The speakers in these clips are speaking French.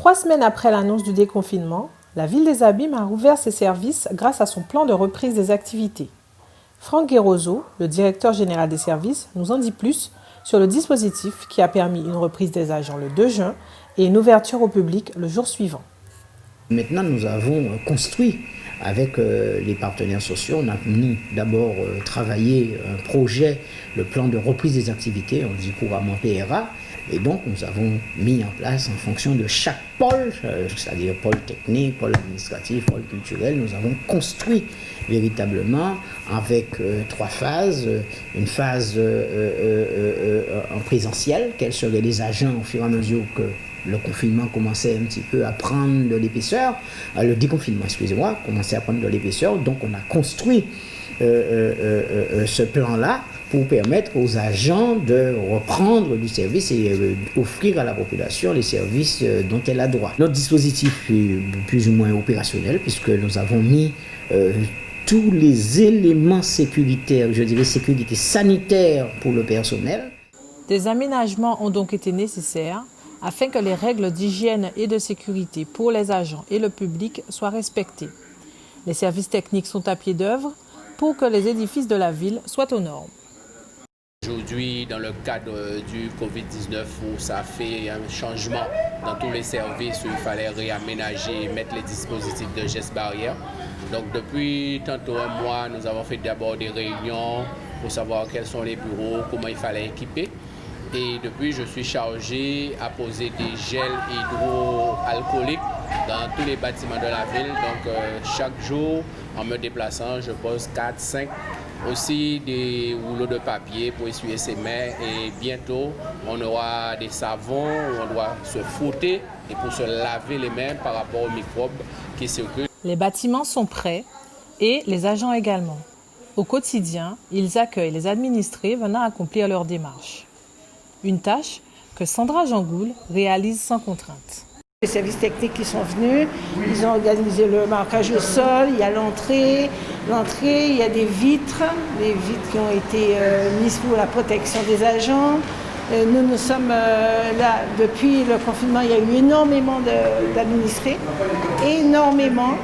3 semaines après l'annonce du déconfinement, la Ville des Abîmes a rouvert ses services grâce à son plan de reprise des activités. Franck Guérozo, le directeur général des services, nous en dit plus sur le dispositif qui a permis une reprise des agents le 2 juin et une ouverture au public le jour suivant. Maintenant, nous avons construit avec les partenaires sociaux. On a d'abord travaillé un projet, le plan de reprise des activités, on dit couramment PRA. Et donc, nous avons mis en place, en fonction de chaque pôle, c'est-à-dire pôle technique, pôle administratif, pôle culturel, nous avons construit véritablement avec 3 phases. Une phase en présentiel, quels seraient les agents au fur et à mesure que le confinement commençait un petit peu à prendre de l'épaisseur, le déconfinement, excusez-moi, commençait à prendre de l'épaisseur. Donc, on a construit ce plan-là pour permettre aux agents de reprendre du service et offrir à la population les services dont elle a droit. Notre dispositif est plus ou moins opérationnel puisque nous avons mis tous les éléments sécuritaires, je dirais sécurité sanitaire pour le personnel. Des aménagements ont donc été nécessaires afin que les règles d'hygiène et de sécurité pour les agents et le public soient respectées. Les services techniques sont à pied d'œuvre pour que les édifices de la ville soient aux normes. Aujourd'hui, dans le cadre du Covid-19, où ça fait un changement dans tous les services, où il fallait réaménager et mettre les dispositifs de gestes barrières. Donc depuis tantôt un mois, nous avons fait d'abord des réunions pour savoir quels sont les bureaux, comment il fallait équiper. Et depuis, je suis chargé à poser des gels hydroalcooliques dans tous les bâtiments de la ville. Donc chaque jour, en me déplaçant, je pose 4, 5. Aussi des rouleaux de papier pour essuyer ses mains. Et bientôt, on aura des savons où on doit se frotter et pour se laver les mains par rapport aux microbes qui circulent. Les bâtiments sont prêts et les agents également. Au quotidien, ils accueillent les administrés venant accomplir leurs démarches. Une tâche que Sandra Jangoul réalise sans contrainte. Les services techniques qui sont venus, ils ont organisé le marquage au sol, il y a l'entrée, il y a des vitres qui ont été mises pour la protection des agents. Nous sommes là, depuis le confinement, il y a eu énormément d'administrés, énormément.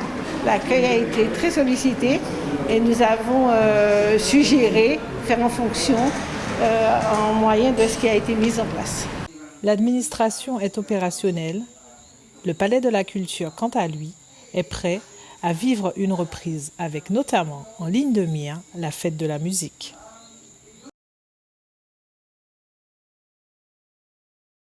L'accueil a été très sollicité et nous avons suggéré faire en fonction en moyen de ce qui a été mis en place. L'administration est opérationnelle. Le Palais de la Culture, quant à lui, est prêt à vivre une reprise avec notamment en ligne de mire la fête de la musique.